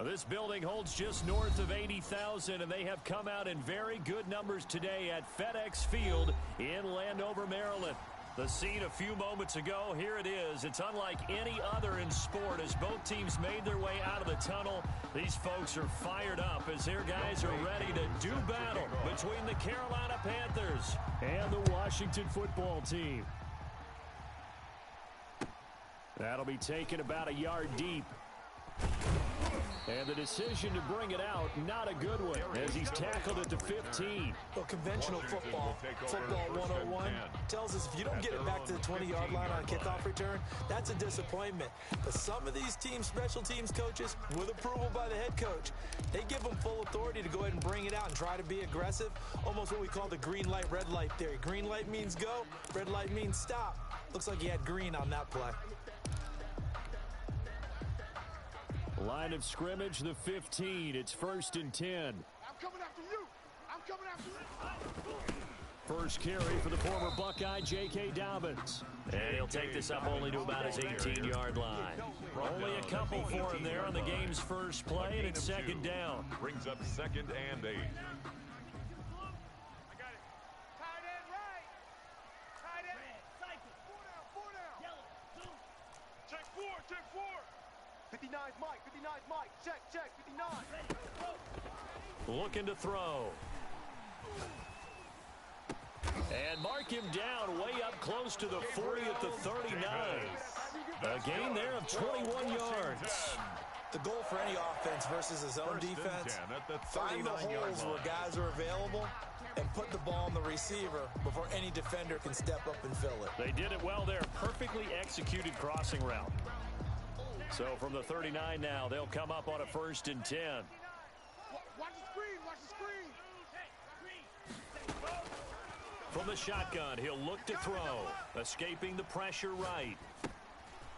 This building holds just north of 80,000, and they have come out in very good numbers today at FedEx Field in Landover, Maryland. The scene a few moments ago, here it is. It's unlike any other in sport as both teams made their way out of the tunnel. These folks are fired up as their guys are ready to do battle between the Carolina Panthers and the Washington football team. That'll be taken about a yard deep. And the decision to bring it out, not a good one, as he's tackled at the 15. Well, conventional football 101, tells us if you don't get it back to the 20-yard line on a kickoff return, that's a disappointment. But some of these teams, special teams coaches, with approval by the head coach, they give them full authority to go ahead and bring it out and try to be aggressive, almost what we call the green light, red light theory. Green light means go, red light means stop. Looks like he had green on that play. Line of scrimmage, the 15. It's 1st and 10. I'm coming after you. I'm coming after you. First carry for the former Buckeye, J.K. Dobbins. And he'll take this up only to about his 18-yard line. Only a couple for him there on the game's first play, and it's 2nd down. Brings up 2nd and 8. Check four. 59's Mike, 59's Mike, check, 59. Looking to throw. And mark him down way up close to the 40 at the 39. A gain there of 21 yards. The goal for any offense versus his own defense, find the holes where guys are available and put the ball on the receiver before any defender can step up and fill it. They did it well there. Perfectly executed crossing route. So from the 39 now, they'll come up on a 1st and 10. Watch the screen. From the shotgun, he'll look to throw. Escaping the pressure right.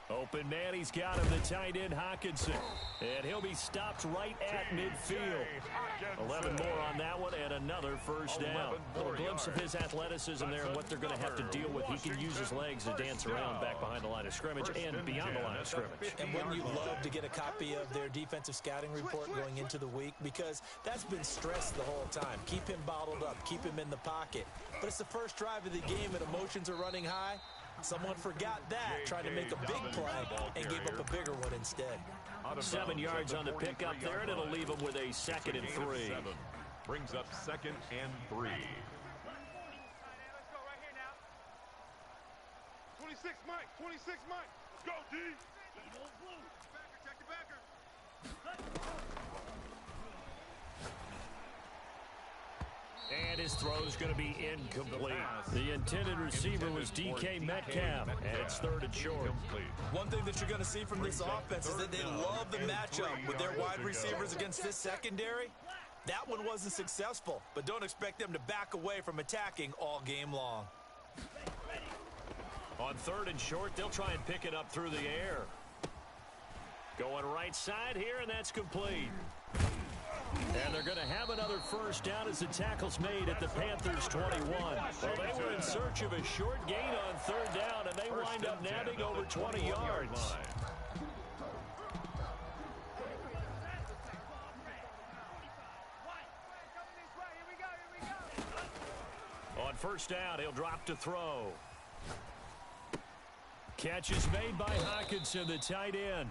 Open man, he's got him, the tight end Hawkinson. And he'll be stopped right at midfield. 11 more on that one and another 1st down. A little glimpse of his athleticism there and what they're going to have to deal with. He can use his legs to dance around back behind the line of scrimmage and beyond the line of scrimmage. And wouldn't you love to get a copy of their defensive scouting report going into the week? Because that's been stressed the whole time. Keep him bottled up. Keep him in the pocket. But it's the first drive of the game and emotions are running high. Someone forgot that, tried to make a big play and gave up a bigger one instead. 7 yards on the pickup there, and it'll leave him with a 2nd and 3. Brings up 2nd and 3. Let's go right here now. 26 Mike. Let's go, D. Check the backer. And his throw's going to be incomplete. The intended receiver was DK Metcalf, and it's 3rd and short. One thing that you're going to see from this offense is that they love the matchup with their wide receivers against this secondary. That one wasn't successful, but don't expect them to back away from attacking all game long. On 3rd and short, they'll try and pick it up through the air. Going right side here, and that's complete. And they're going to have another 1st down as the tackle's made at the Panthers' 21. Well, they were in search of a short gain on 3rd down, and they wind up nabbing over 20 yards. On 1st down, he'll drop to throw. Catch is made by Hawkinson, the tight end.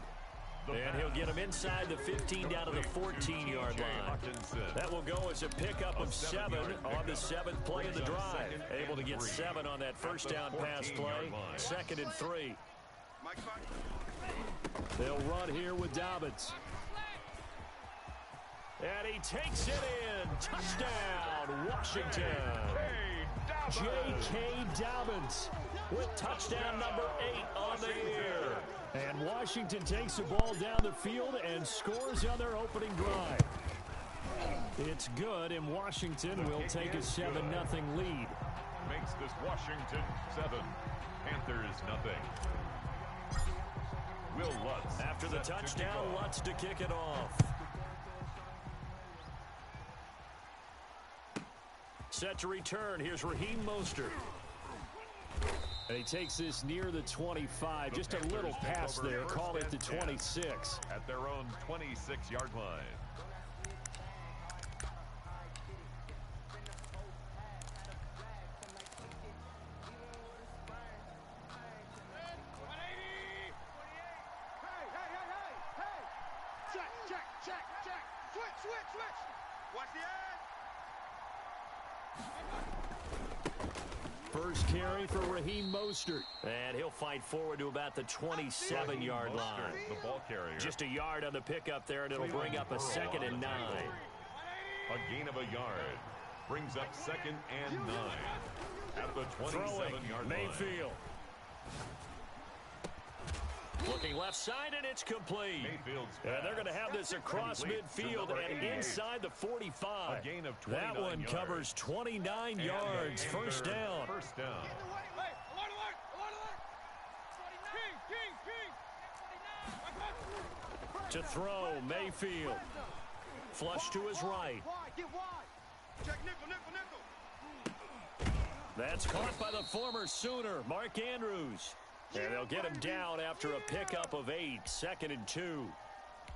And he'll get him inside the 15 down to the 14-yard line. That will go as a pickup of 7 on the 7th play of the drive. Able to get 7 on that 1st down pass play. 2nd and 3. They'll run here with Dobbins. And he takes it in. Touchdown, Washington. J.K. Dobbins with touchdown number 8 on the year. And Washington takes the ball down the field and scores on their opening drive. It's good, and Washington will take a 7-0 lead. Makes this Washington 7, Panthers nothing. Will Lutz after the touchdown, Lutz to kick it off. Set to return. Here's Raheem Mostert. And he takes this near the 25. Just a little pass there. Call it the 26. At their own 26-yard line. First carry for Raheem Mostert. And he'll fight forward to about the 27-yard line. The ball carrier. Just a yard on the pickup there, and it'll bring up a 2nd and 9. A gain of a yard. Brings up 2nd and 9. At the 27-yard line. Mayfield. Looking left side, and it's complete. And they're going to have this across midfield and inside the 45. A gain of 29 that one yards. Covers 29 yards. First down. First down. To throw, Mayfield. Flush to his right. That's caught by the former Sooner, Mark Andrews. And they'll get him down after a pickup of 8, 2nd and 2.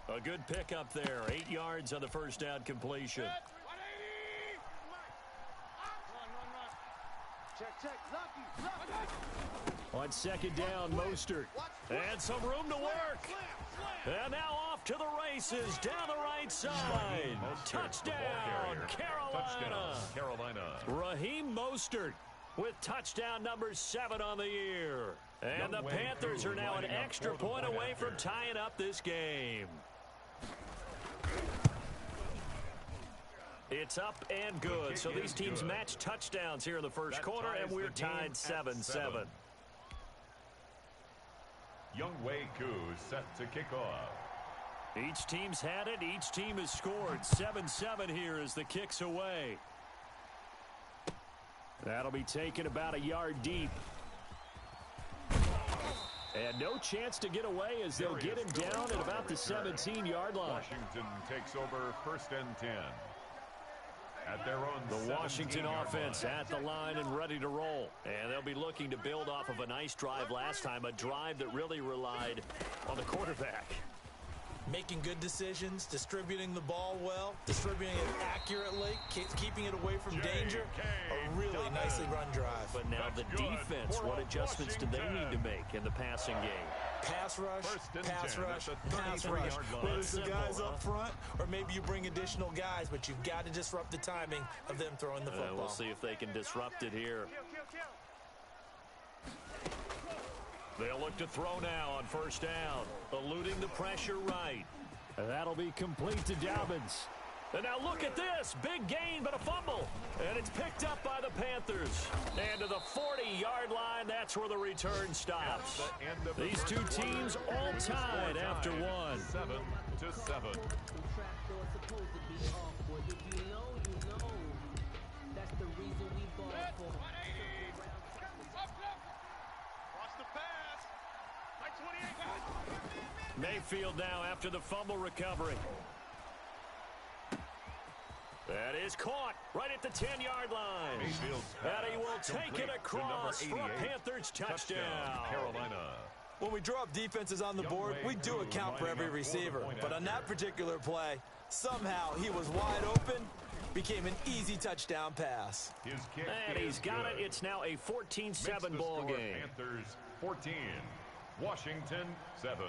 A good pickup there, 8 yards on the first down completion. On 2nd down, Mostert. And some room to work. And now off to the races, down the right side. Touchdown, Carolina. Raheem Mostert with touchdown number 7 on the year. And the Panthers are now an extra point away from tying up this game. It's up and good. So these teams match touchdowns here in the first quarter, and we're tied 7-7. Younghoe Koo set to kick off. Each team's had it. Each team has scored. 7-7 here as the kick's away. That'll be taken about a yard deep. And no chance to get away as they'll get him down at about the 17-yard line. Washington takes over 1st and 10. At their own the Washington offense at the line and ready to roll. And they'll be looking to build off of a nice drive last time, a drive that really relied on the quarterback. Making good decisions, distributing the ball well, distributing it accurately, keeping it away from danger. A really nicely run drive. But now the defense, what adjustments do they need to make in the passing game? Pass rush, pass rush, pass rush. Whether it's the guys up front or maybe you bring additional guys, but you've got to disrupt the timing of them throwing the football. We'll see if they can disrupt it here. They'll look to throw now on 1st down, eluding the pressure right. And that'll be complete to Dobbins. And now look at this. Big gain, but a fumble. And it's picked up by the Panthers. And to the 40-yard line, that's where the return stops. These two teams all tied after one. 7-7. Mayfield now after the fumble recovery. That is caught right at the 10-yard line. And he will take it across for a Panthers touchdown. Carolina. When we draw up defenses on the board, we do account for every receiver. But on that particular play, somehow he was wide open, became an easy touchdown pass. And he's got it. It's now a 14-7 ball game. Panthers 14, Washington 7.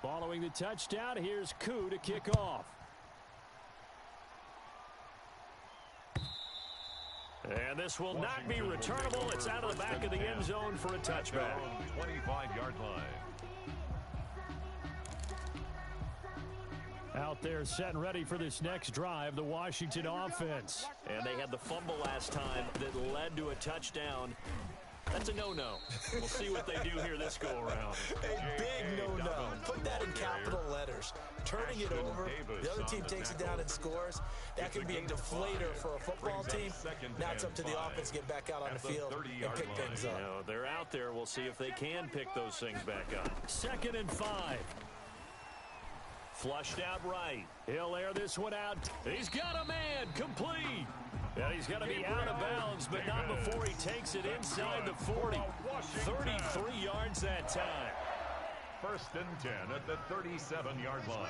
Following the touchdown, here's Koo to kick off. And this will not be returnable. It's out of the back of the end zone for a touchback. 25-yard line. Out there set and ready for this next drive, the Washington offense. And they had the fumble last time that led to a touchdown. That's a no-no. We'll see what they do here this go-around. A big no-no. Put that in capital letters. Turning it over, the other team takes it down and scores. That can be a deflator for a football team. Now it's up to the offense to get back out on the field and pick things up. You know, they're out there. We'll see if they can pick those things back up. 2nd and 5. Flushed out right. He'll air this one out. He's got a man complete. And he's going to be out of bounds, but not before he takes it inside the 40. 33 yards that time. 1st and 10 at the 37-yard line.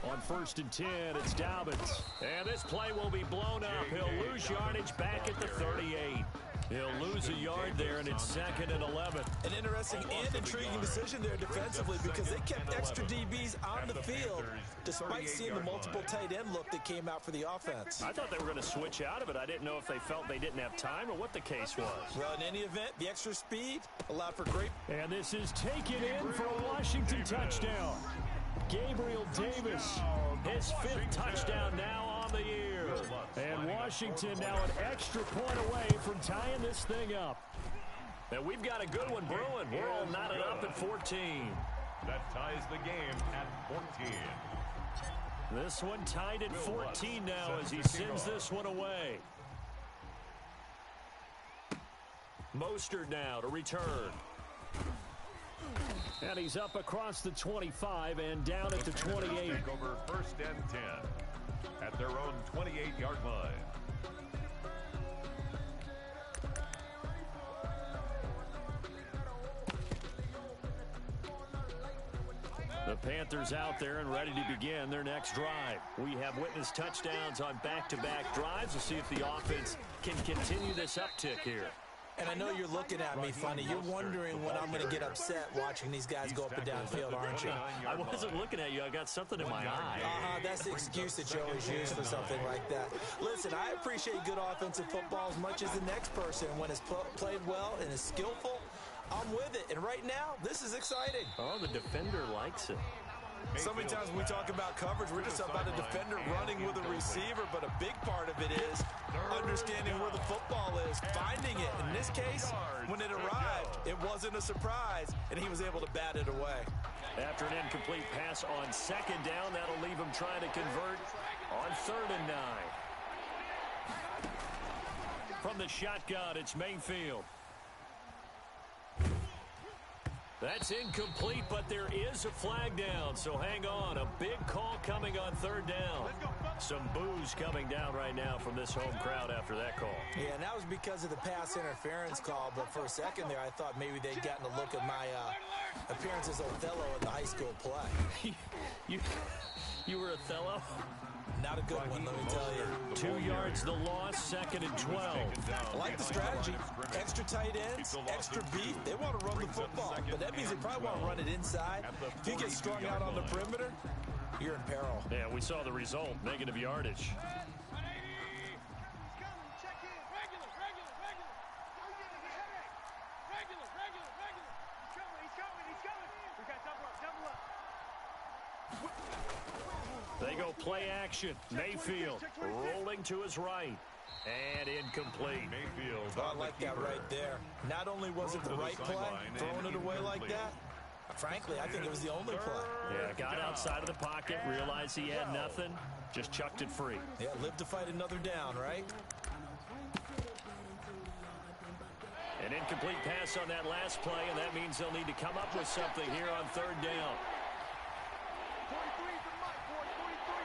On 1st and 10, it's Dobbins. And this play will be blown up. He'll lose yardage back at the 38. He'll lose a yard there, and it's 2nd and 11. An interesting and intriguing decision there defensively because they kept extra DBs on the field despite seeing the multiple tight end look that came out for the offense. I thought they were going to switch out of it. I didn't know if they felt they didn't have time or what the case was. Well, in any event, the extra speed allowed for great. And this is taken in for a Washington touchdown. Gabriel Davis, his 5th touchdown now on the year. And Washington now an extra point away from tying this thing up. And we've got a good one brewing. We're all knotted up at 14. That ties the game at 14. This one tied at 14 now as he sends this one away. Mostert now to return. And he's up across the 25 and down at the 28. Take over 1st and 10 at their own 28-yard line. The Panthers out there and ready to begin their next drive. We have witnessed touchdowns on back-to-back drives. We'll see if the offense can continue this uptick here. And I know you're looking at me funny. You're wondering when I'm going to get upset watching these guys go up and down the field, aren't you? I wasn't looking at you. I got something in my eye. That's the excuse that you always use for something like that. Listen, I appreciate good offensive football as much as the next person. When it's played well and is skillful, I'm with it. And right now, this is exciting. Oh, the defender likes it. So many times when we talk about coverage, we're just about a defender running with a receiver, but a big part of it is understanding where the football is, finding it. In this case, when it arrived, it wasn't a surprise, and he was able to bat it away. After an incomplete pass on 2nd down, that'll leave him trying to convert on 3rd and 9. From the shotgun, it's Mayfield. That's incomplete, but there is a flag down, so hang on. A big call coming on 3rd down. Some boos coming down right now from this home crowd after that call. Yeah, and that was because of the pass interference call, but for a second there, I thought maybe they'd gotten a look at my appearance as Othello in the high school play. You were Othello? Not a good one, let me tell you. 2 yards the loss, 2nd and 12. I like the strategy. Extra tight ends, extra beat. They want to run the football, but that means they probably want to run it inside. If you get strung out on the perimeter, you're in peril. Yeah, we saw the result, negative yardage. They go play action. Mayfield rolling to his right. And incomplete. Mayfield. I like that right there. Not only was it the right play, throwing it away like that, frankly, I think it was the only play. Yeah, got outside of the pocket, realized he had nothing, just chucked it free. Yeah, live to fight another down, right? An incomplete pass on that last play, and that means they'll need to come up with something here on 3rd down. 43 from Mike, boy, 43.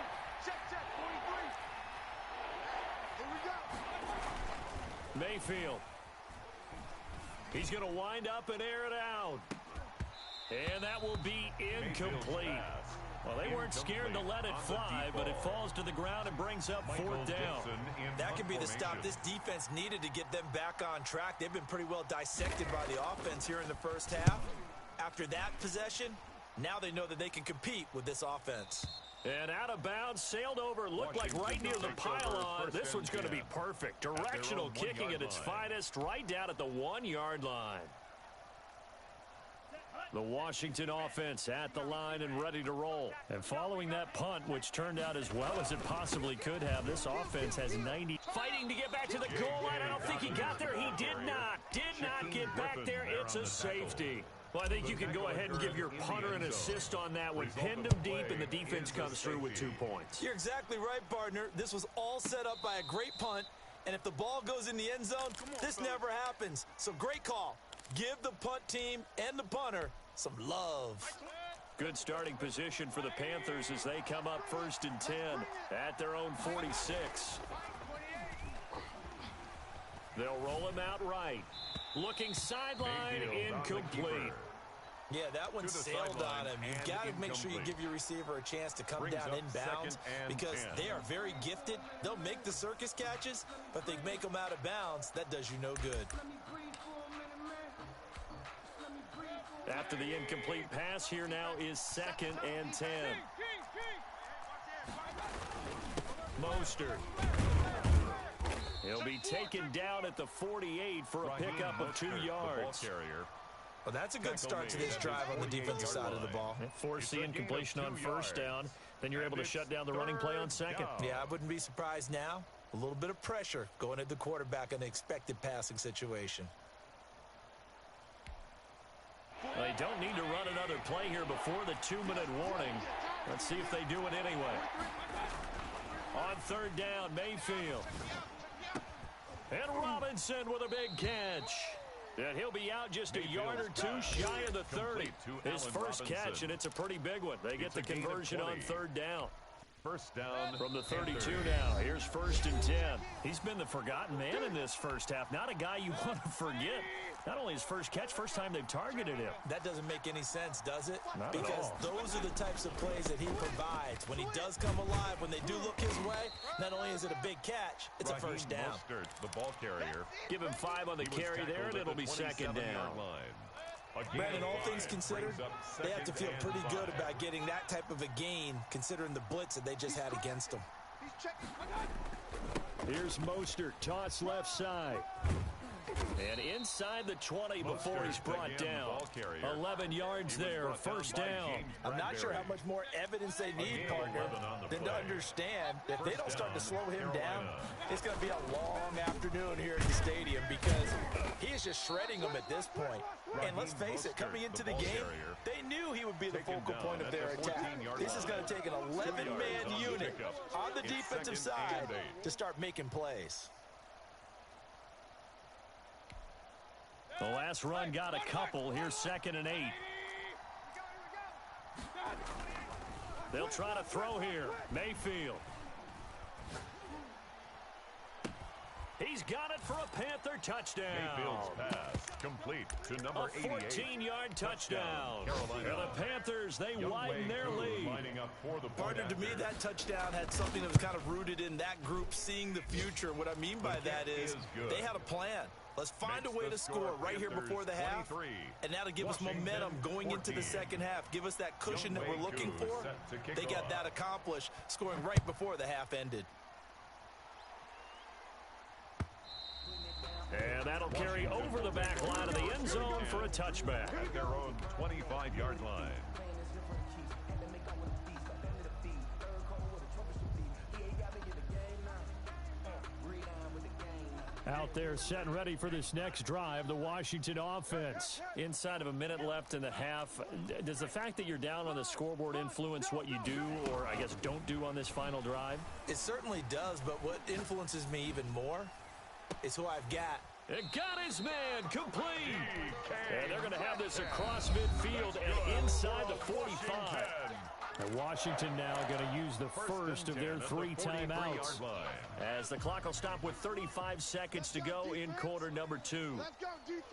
Check, 43. Here we go. Mayfield. He's going to wind up and air it out. And that will be incomplete. Well, they weren't scared to let it fly, but it falls to the ground and brings up 4th down. That could be the stop this defense needed to get them back on track. They've been pretty well dissected by the offense here in the first half. After that possession, now they know that they can compete with this offense. And out of bounds, sailed over, looked like right near the pylon. This one's going to be perfect. Directional kicking at its finest, right down at the 1-yard line. The Washington offense at the line and ready to roll. And following that punt, which turned out as well as it possibly could have, this offense has 90. Fighting to get back to the goal line. I don't think he got there. He did not. Did not get back there. It's a safety. Well, I think you can go ahead and give your punter an assist on that one. Pinned him deep, and the defense comes through with 2 points. You're exactly right, partner. This was all set up by a great punt, and if the ball goes in the end zone, this never happens. So great call. Give the punt team and the punter some love. Good starting position for the Panthers as they come up 1st and 10 at their own 46. They'll roll him out right. Looking sideline, incomplete. Yeah, that one sailed on him. You've got to make sure you give your receiver a chance to come down inbounds because they are very gifted. They'll make the circus catches, but they make them out of bounds. That does you no good. After the incomplete pass, here now is 2nd and 10. Mostert. He'll be taken down at the 48 for a pickup of 2 yards. Well, that's a good start to this drive on the defensive side of the ball. Force the incompletion on 1st down. Then you're able to shut down the running play on 2nd. Yeah, I wouldn't be surprised now. A little bit of pressure going at the quarterback in an expected passing situation. They don't need to run another play here before the 2-minute warning. Let's see if they do it anyway. On 3rd down, Mayfield. And Robinson with a big catch. And he'll be out just a yard or 2 shy of the 30. His first catch, and it's a pretty big one. They get the conversion on 3rd down. 1st down from the 32 now. Here's 1st and 10. He's been the forgotten man in this first half. Not a guy you want to forget. Not only his first catch, first time they've targeted him. That doesn't make any sense, does it? Not because at all. Those are the types of plays that he provides. When he does come alive, when they do look his way, not only is it a big catch, it's a first down. Mostert, the ball carrier. Give him 5 on the carry there, and it'll be 2nd down. Brandon, all things considered, they have to feel pretty good about getting that type of a gain, considering the blitz that they just had against them. Here's Mostert, toss left side. And inside the 20 before he's brought down. 11 yards there, 1st down. I'm not sure how much more evidence they need, partner, than to understand that if they don't start to slow him down, it's going to be a long afternoon here at the stadium because he is just shredding them at this point. And let's face it, coming into the game, they knew he would be the focal point of their attack. This is going to take an 11-man unit on the defensive side to start making plays. The last run got a couple. Here's 2nd and 8. They'll try to throw here. Mayfield. He's got it for a Panther touchdown. Mayfield's pass complete to number 88. A 14-yard touchdown. Carolina. And the Panthers, they widen their lead. Partner, to me, that touchdown had something that was kind of rooted in that group seeing the future. What I mean by that is they had a plan. Let's find a way to score right here before the half, and that'll give us momentum going into the second half. Give us that cushion that we're looking for. They got that accomplished, scoring right before the half ended. And that'll carry over the back line of the end zone for a touchback. At their own 25-yard line. Out there set and ready for this next drive, the Washington offense. Inside of a minute left in the half, does the fact that you're down on the scoreboard influence what you do or, I guess, don't do on this final drive? It certainly does, but what influences me even more is who I've got. And got his man complete. And they're going to have this across midfield and inside the 45. And Washington now going to use the first of their 3 timeouts. As the clock will stop with 35 seconds to go in quarter number 2. Let's go, defense.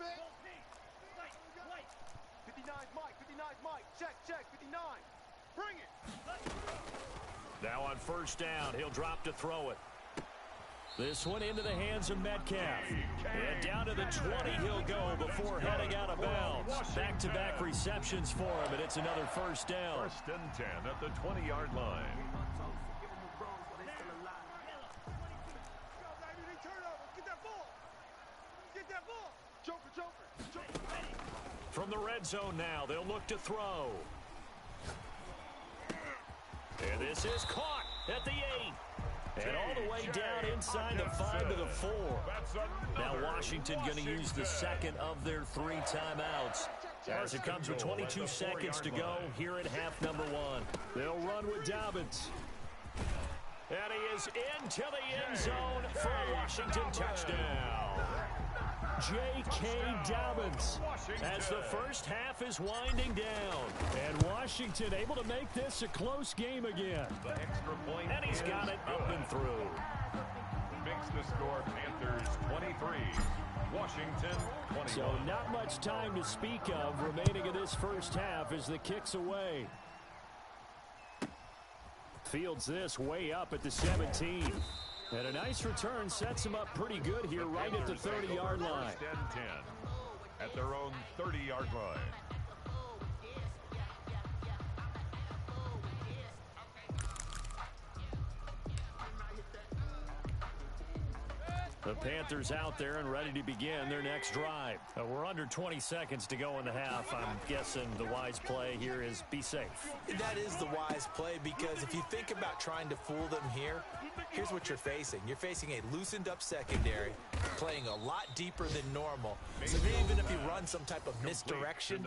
59's Mike, 59's Mike. Check, 59. Bring it. Now on 1st down, he'll drop to throw it. This one into the hands of Metcalf. And down to the 20 he'll go before heading out of bounds. Back-to-back receptions for him, and it's another 1st down. 1st and 10 at the 20-yard line. From the red zone now, they'll look to throw. And this is caught at the 8. And all the way down inside the 5 to the 4. Now Washington going to use the second of their 3 timeouts. As it comes with 22 seconds to go here at half number 1. They'll run with Dobbins. And he is into the end zone for a Washington touchdown. J.K. Dobbins, as the first half is winding down. And Washington able to make this a close game again. The extra point, and he's got it up and through. Makes the score Panthers 23, Washington 21. So not much time to speak of remaining in this first half as the kick's away. Fields this way up at the 17. And a nice return sets him up pretty good here right at the 30-yard line. First and 10 at their own 30-yard line. The Panthers out there and ready to begin their next drive. We're under 20 seconds to go in the half. I'm guessing the wise play here is be safe. That is the wise play, because if you think about trying to fool them here, here's what you're facing. You're facing a loosened up secondary, playing a lot deeper than normal. So even if you run some type of misdirection,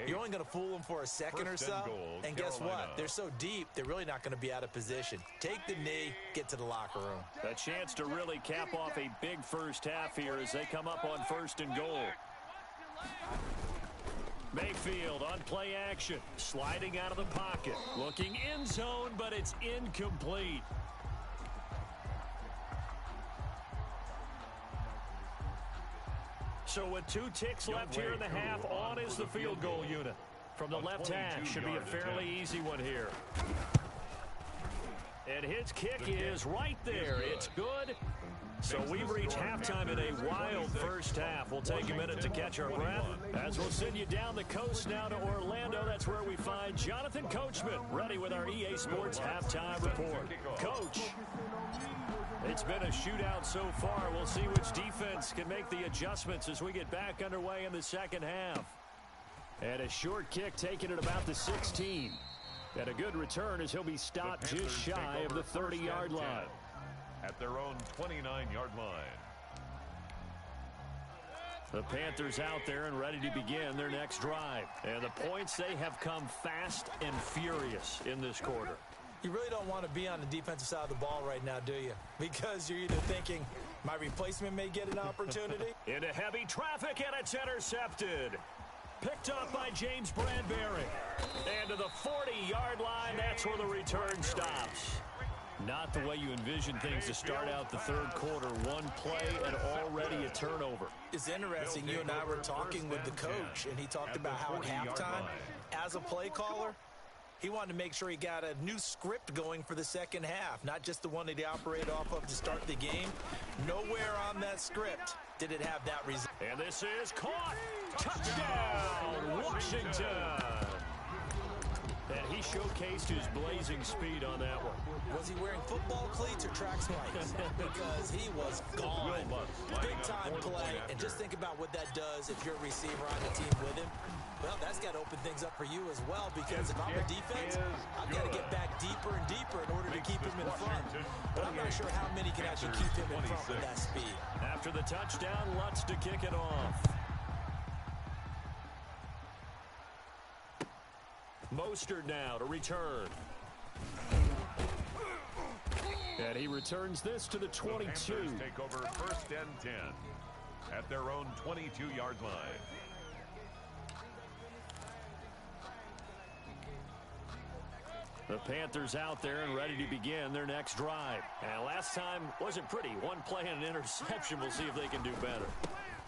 you're only going to fool them for a second or so. And guess what? They're so deep, they're really not going to be out of position. Take the knee, get to the locker room. A chance to really cap off a big first half here as they come up on 1st and goal. Mayfield on play action, sliding out of the pocket, looking end zone, but it's incomplete. So with 2 ticks left here in the half, on is the field goal unit. From the left hash, should be a fairly easy one here. And his kick is right there. It's good. So we've reached halftime in a wild first half. We'll take a minute to catch our breath as we'll send you down the coast now to Orlando. That's where we find Jonathan Coachman ready with our EA Sports halftime report. Coach, it's been a shootout so far. We'll see which defense can make the adjustments as we get back underway in the second half. And a short kick taken at about the 16. And a good return as he'll be stopped just shy of the 30-yard line. At their own 29-yard line. The Panthers out there and ready to begin their next drive. And the points, they have come fast and furious in this quarter. You really don't want to be on the defensive side of the ball right now, do you? Because you're either thinking, my replacement may get an opportunity. Into heavy traffic, and it's intercepted. Picked up by James Bradbury. And to the 40-yard line, that's where the return stops. Not the way you envision things to start out the third quarter. One play and already a turnover. It's interesting. You and I were talking with the coach, and he talked about how at halftime, as a play caller, he wanted to make sure he got a new script going for the second half, not just the one that he operated off of to start the game. Nowhere on that script did it have that result. And this is caught. Touchdown, Washington. And he showcased his blazing speed on that one. Was he wearing football cleats or track spikes? Because he was gone. Big-time play. And just think about what that does if you're a receiver on the team with him. Well, that's got to open things up for you as well, because if I'm a defense, I've got to get back deeper and deeper in order to keep him in front. But I'm not sure how many can actually keep him in front with that speed. After the touchdown, Lutz to kick it off. Mostert now to return. And he returns this to the 22. The Panthers take over 1st and 10 at their own 22-yard line. The Panthers out there and ready to begin their next drive. And last time wasn't pretty. One play and an interception. We'll see if they can do better.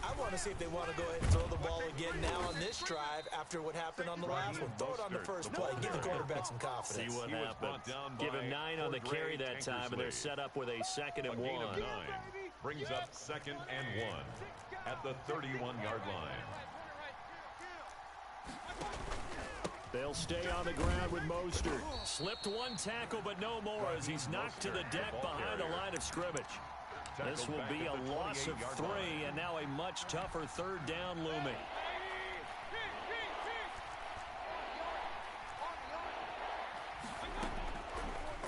I want to see if they want to go ahead and throw the ball again now on this drive after what happened on the last one. Throw it on the first play. Give the quarterback some confidence. See what happens. Give him 9 on the carry that time, and they're set up with a 2nd and 1. Gain of 9 brings up 2nd and 1 at the 31-yard line. They'll stay on the ground with Mostert. Slipped one tackle, but no more as he's knocked to the deck behind the line of scrimmage. This will be a loss of 3, and now a much tougher 3rd down looming.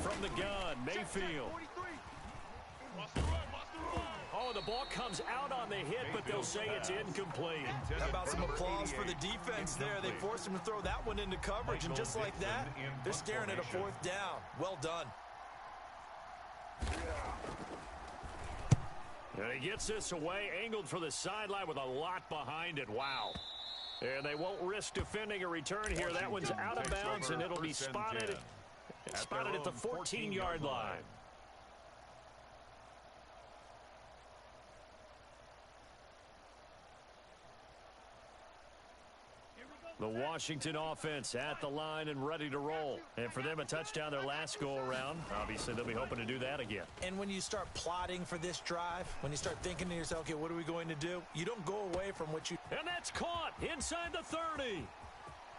From the gun, Mayfield. Oh, the ball comes out on the hit, but they'll say it's incomplete. How about some applause for the defense there? They forced him to throw that one into coverage, and just like that, they're staring at a 4th down. Well done. And he gets this away, angled for the sideline with a lot behind it. Wow. And they won't risk defending a return here. That one's out of bounds, and it'll be spotted at the 14-yard line. The Washington offense at the line and ready to roll. And for them, a touchdown their last go-around. Obviously, they'll be hoping to do that again. And when you start plotting for this drive, when you start thinking to yourself, okay, what are we going to do? You don't go away from what you... And that's caught inside the 30.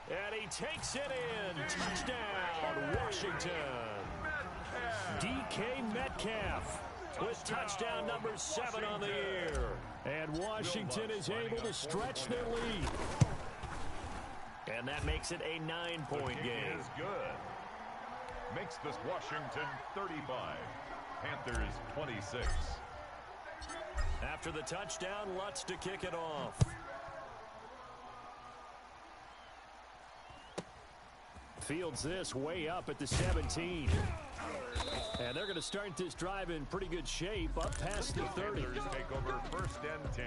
And he takes it in. Touchdown, Washington. DK Metcalf with touchdown number 7 on the year. And Washington is able to stretch their lead. And that makes it a 9-point game. Is good. Makes this Washington 35. Panthers 26. After the touchdown, Lutz to kick it off. Fields this way up at the 17. And they're going to start this drive in pretty good shape up past the 30. Panthers take over 1st and 10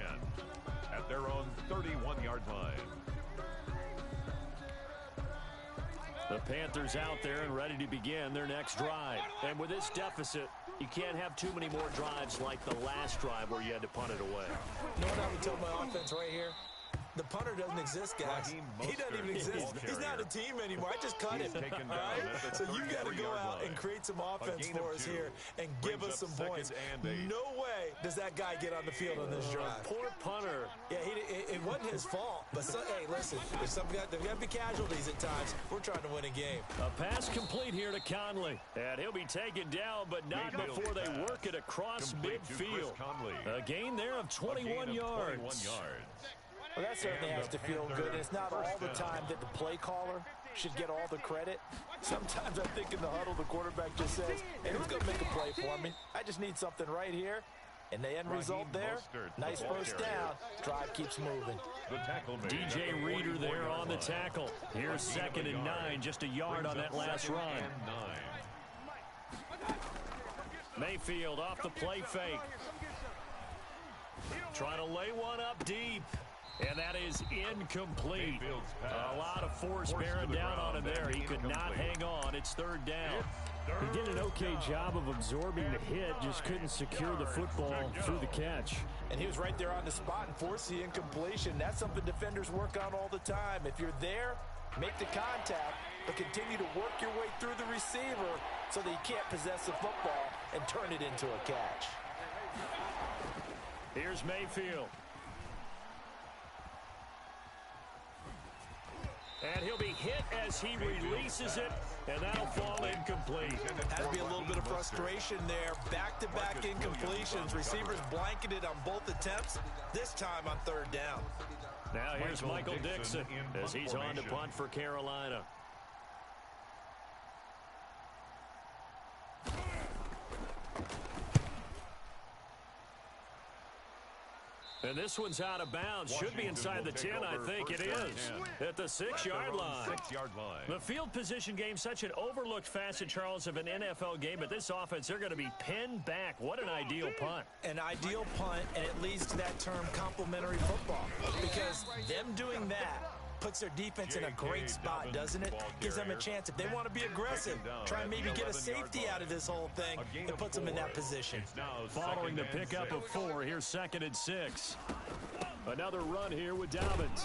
at their own 31-yard line. The Panthers out there and ready to begin their next drive. And with this deficit, you can't have too many more drives like the last drive where you had to punt it away. You know what I would tell my offense right here? The punter doesn't exist, guys. He doesn't even exist. He's not a team anymore. I just cut him. All right? So you got to go out and create some offense for us here and give us some points. No way does that guy get on the field on this drive. Poor punter. Yeah, it wasn't his fault. But, hey, listen, there's got to be casualties at times. We're trying to win a game. A pass complete here to Conley. And he'll be taken down, but not before they work it across midfield. A gain there of 21 yards. Well, that certainly has to feel good, and it's not all the time that the play caller should get all the credit. Sometimes I think in the huddle, the quarterback just says, hey, who's going to make a play for me? I just need something right here. And the end result there, nice first down. Drive keeps moving. DJ Reader there on the tackle. Here's 2nd and 9, just a yard on that last run. Mayfield off the play fake. Trying to lay one up deep. And that is incomplete. A lot of force bearing down on him there. He could not hang on. It's 3rd down. He did an okay job of absorbing the hit, just couldn't secure the football through the catch. And he was right there on the spot and forced the incompletion. That's something defenders work on all the time. If you're there, make the contact, but continue to work your way through the receiver so that you can't possess the football and turn it into a catch. Here's Mayfield. And he'll be hit as he releases it, and that'll fall incomplete. Had to be a little bit of frustration there. Back-to-back incompletions. Receivers blanketed on both attempts, this time on 3rd down. Now here's Michael Dixon as he's on to punt for Carolina. And this one's out of bounds. Should be inside the 10, I think it is. At the 6-yard line. The field position game, such an overlooked facet, Charles, of an NFL game. But this offense, they're going to be pinned back. What an ideal punt. An ideal punt, and it leads to that term complementary football. Because them doing that puts their defense in a great spot, doesn't it? Gives them a chance. If they want to be aggressive, try and maybe get a safety out of this whole thing. It puts them in that position. Following the pickup of 4, here's 2nd and 6. Another run here with Dobbins.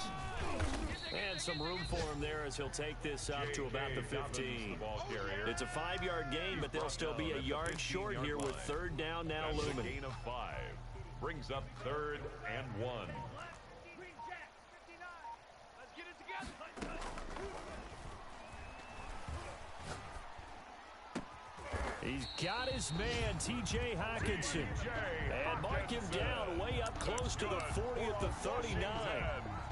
And some room for him there as he'll take this up to about the 15. It's a 5-yard gain, but they'll still be a yard short here with 3rd down now looming. Gain of 5 brings up 3rd and 1. He's got his man, T.J. Hockenson. And mark him down way up close to the 40 at the 39.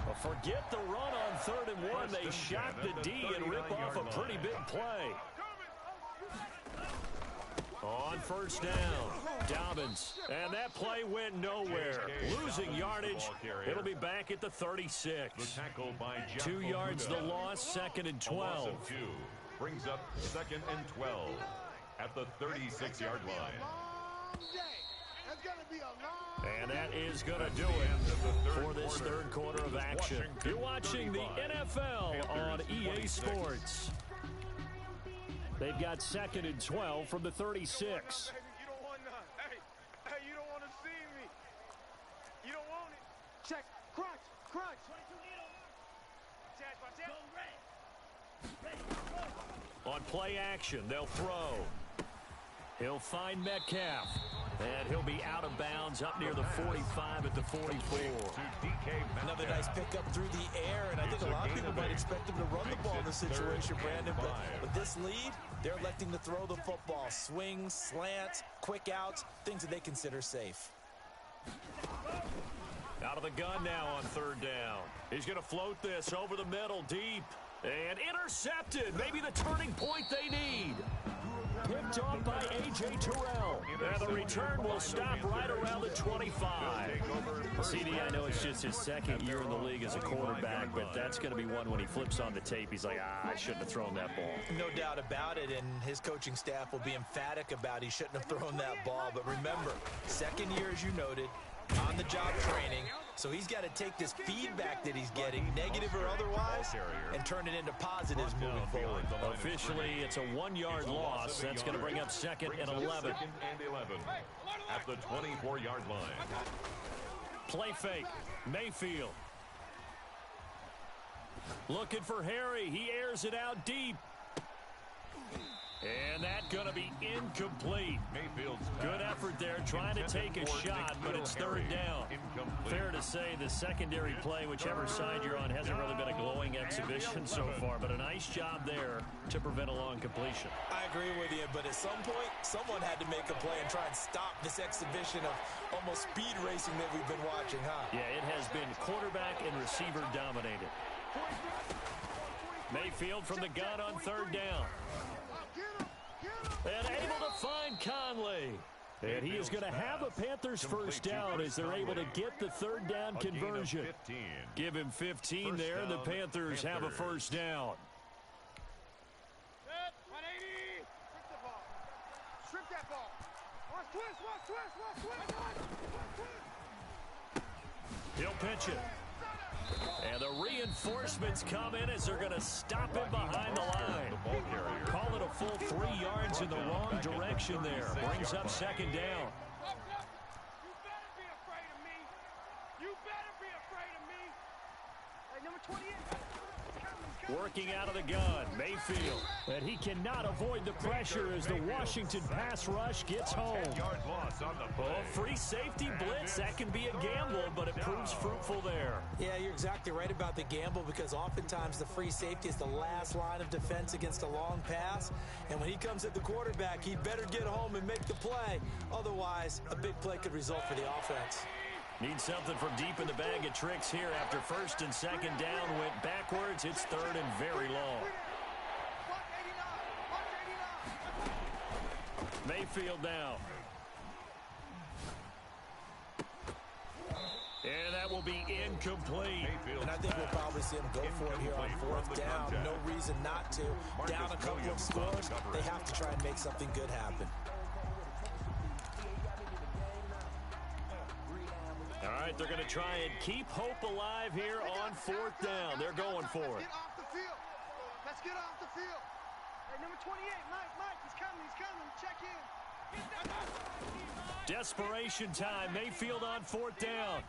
Well, forget the run on 3rd and 1. They shock the D and rip off a pretty big play. On 1st down, Dobbins. And that play went nowhere. Losing yardage. It'll be back at the 36. 2 yards the loss, 2nd and 12. Brings up 2nd and 12 at the 36-yard line. That's going to be a long... And that is going to do it for this third quarter of action. You're watching the NFL on EA Sports. They've got 2nd and 12 from the 36. You don't want none. Hey, you don't want to see me. You don't want it. Check. Crunch. 22 On play action, they'll throw. He'll find Metcalf. And he'll be out of bounds up near the 45 at the 44. Another nice pickup through the air, and I think a lot of people might expect him to run the ball in this situation, Brandon. But with this lead, they're electing to throw the football. Swings, slants, quick outs, things that they consider safe. Out of the gun now on 3rd down. He's going to float this over the middle, deep. And intercepted. Maybe the turning point they need. Picked off by A.J. Terrell. And the return will stop right around the 25. CD, I know it's just his 2nd year in the league as a quarterback, but that's going to be one when he flips on the tape. He's like, I shouldn't have thrown that ball. No doubt about it, and his coaching staff will be emphatic about he shouldn't have thrown that ball. But remember, 2nd year, as you noted, on-the-job training. So he's got to take this feedback that he's getting, negative or otherwise, and turn it into positives moving forward. Officially, it's a 1-yard loss. That's going to bring up 2nd and 11. 2nd and 11 at the 24-yard line. Play fake. Mayfield. Looking for Harry. He airs it out deep. And that's going to be incomplete. Good effort there trying to take a shot, but it's 3rd down. Fair to say the secondary play, whichever side you're on, hasn't really been a glowing exhibition so far, but a nice job there to prevent a long completion. I agree with you, but at some point, someone had to make a play and try and stop this exhibition of almost speed racing that we've been watching, huh? Yeah, it has been quarterback and receiver dominated. Mayfield from the gun on 3rd down. And able to find Conley. And he is going to have a Panthers first down as they're able to get the 3rd down conversion. Give him 15 there, and the Panthers have a first down. Set, 180. Strip that ball. Watch twist. He'll pitch it. And the reinforcements come in as they're going to stop him behind the line. Call it a full 3 yards in the wrong direction there. Brings up 2nd down. You better be afraid of me. You better be afraid of me. Hey, number 28. Working out of the gun, Mayfield. And he cannot avoid the pressure as the Washington pass rush gets home. Free safety blitz, that can be a gamble, but it proves fruitful there. Yeah, you're exactly right about the gamble because oftentimes the free safety is the last line of defense against a long pass. And when he comes at the quarterback, he better get home and make the play. Otherwise, a big play could result for the offense. Need something from deep in the bag of tricks here after 1st and 2nd down went backwards. It's 3rd and very long. Mayfield now. And that will be incomplete. And I think we'll probably see him go for it here on 4th down. No reason not to. Down a couple of scores, they have to try and make something good happen. All right, they're going to try and keep hope alive here on 4th down. They're going for it. Let's get off the field. Hey, number 28, Mike, he's coming. Check in. Desperation time. Mayfield on 4th down.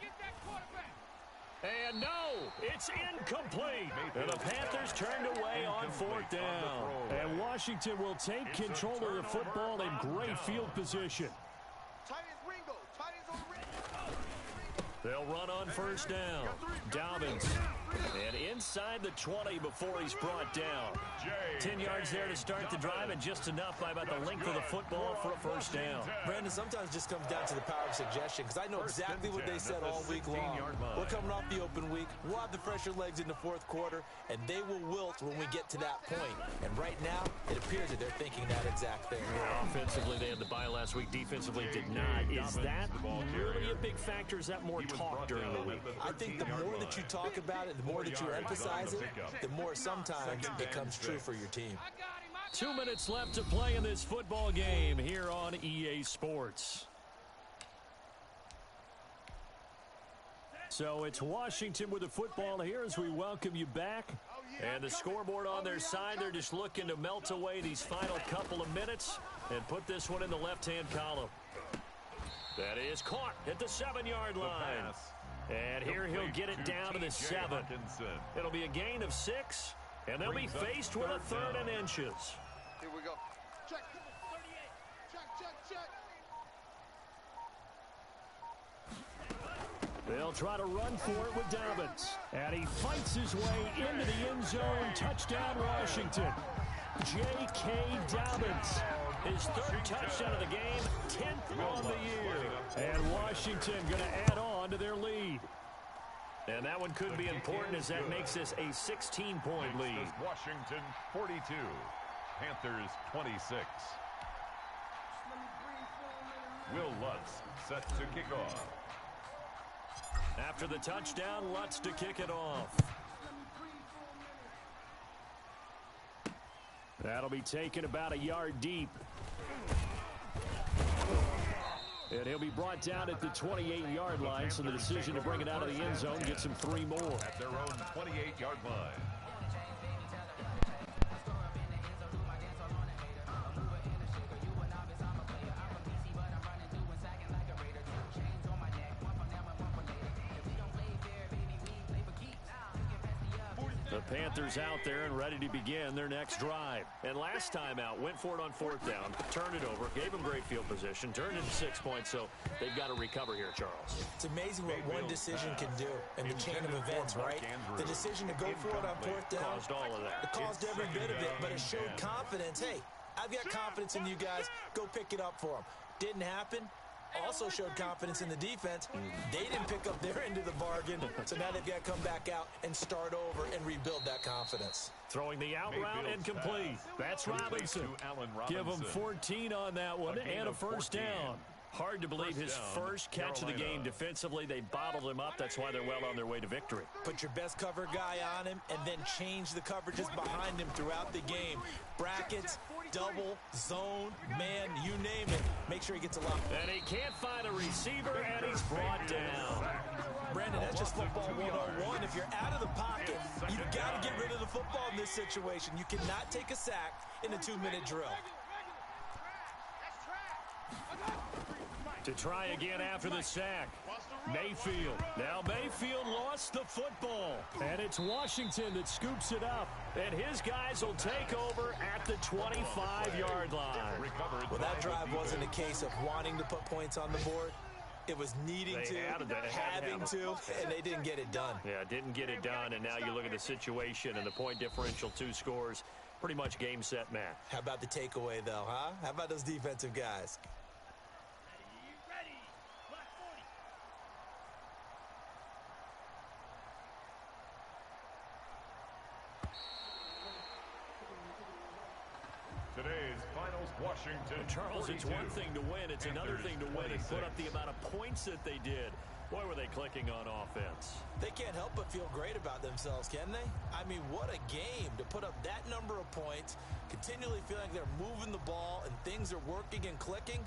And no, it's incomplete. And the Panthers turned away on 4th down. And Washington will take control of the football in great field position. They'll run on 1st down. Dobbins. And inside the 20 before he's brought down. 10 yards there to start the drive, and just enough by about the length of the football for a first down. Brandon, sometimes it just comes down to the power of suggestion, because I know exactly what they said all week long. We're coming off the open week. We'll have the fresher legs in the 4th quarter, and they will wilt when we get to that point. And right now, it appears that they're thinking that exact thing. Offensively, they had the bye last week. Defensively, did not. Is that really a big factor? Is that more talk during the week? I think the more that you talk about it, the more that you emphasize it, the more sometimes it comes true for your team. 2 minutes left to play in this football game here on EA Sports. So it's Washington with the football here as we welcome you back. And the scoreboard on their side, they're just looking to melt away these final couple of minutes and put this one in the left-hand column. That is caught at the 7-yard line. And here he'll get it down to the 7. It'll be a gain of 6, and they'll be faced with a 3rd and inches. Here we go. Check. 38. Check. They'll try to run for it with Dobbins. And he fights his way into the end zone. Touchdown, Washington. J.K. Dobbins. His 3rd touchdown of the game, 10th on the year. And Washington going to add on to their lead. And that one could be important as that makes this a 16-point lead. Washington 42, Panthers 26. Will Lutz set to kick off. After the touchdown, Lutz to kick it off. That'll be taken about a yard deep. And he'll be brought down at the 28-yard line, so the decision to bring it out of the end zone gets him 3 more. At their own 28-yard line. The Panthers out there and ready to begin their next drive. And last time out, went for it on 4th down, turned it over, gave them great field position, turned into 6 points, so they've got to recover here, Charles. It's amazing what one decision can do in the chain of events, right? The decision to go for it on 4th down caused all of that. It caused every bit of it, but it showed confidence. Hey, I've got confidence in you guys. Go pick it up for them. Didn't happen. Also showed confidence in the defense. They didn't pick up their end of the bargain, so now they've got to come back out and start over and rebuild that confidence. Throwing the out route incomplete. That's Robinson. Give him 14 on that one and a 1st down. Hard to believe his first catch of the game defensively. They bottled him up. That's why they're well on their way to victory. Put your best cover guy on him and then change the coverages behind him throughout the game. Brackets, double, zone, man, you name it. Make sure he gets a lot. And he can't find a receiver, and he's brought down. Brandon, that's just football 101. If you're out of the pocket, you've got to get rid of the football in this situation. You cannot take a sack in a 2-minute drill. To try again after the sack. Mayfield. Now Mayfield lost the football. And it's Washington that scoops it up. And his guys will take over at the 25-yard line. Well, that drive wasn't a case of wanting to put points on the board. It was needing to, having to, and they didn't get it done. Yeah, didn't get it done, and now you look at the situation and the point differential, 2 scores, pretty much game, set, match. How about the takeaway, though, huh? How about those defensive guys? Today's finals, Washington. Charles, 42. it's one thing to win. It's another thing to win and put up the amount of points that they did. Boy, were they clicking on offense. They can't help but feel great about themselves, can they? I mean, what a game to put up that number of points, continually feel like they're moving the ball and things are working and clicking.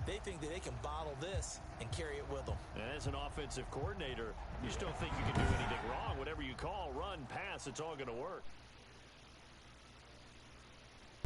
They think that they can bottle this and carry it with them. And as an offensive coordinator, you just don't think you can do anything wrong. Whatever you call, run, pass, it's all going to work.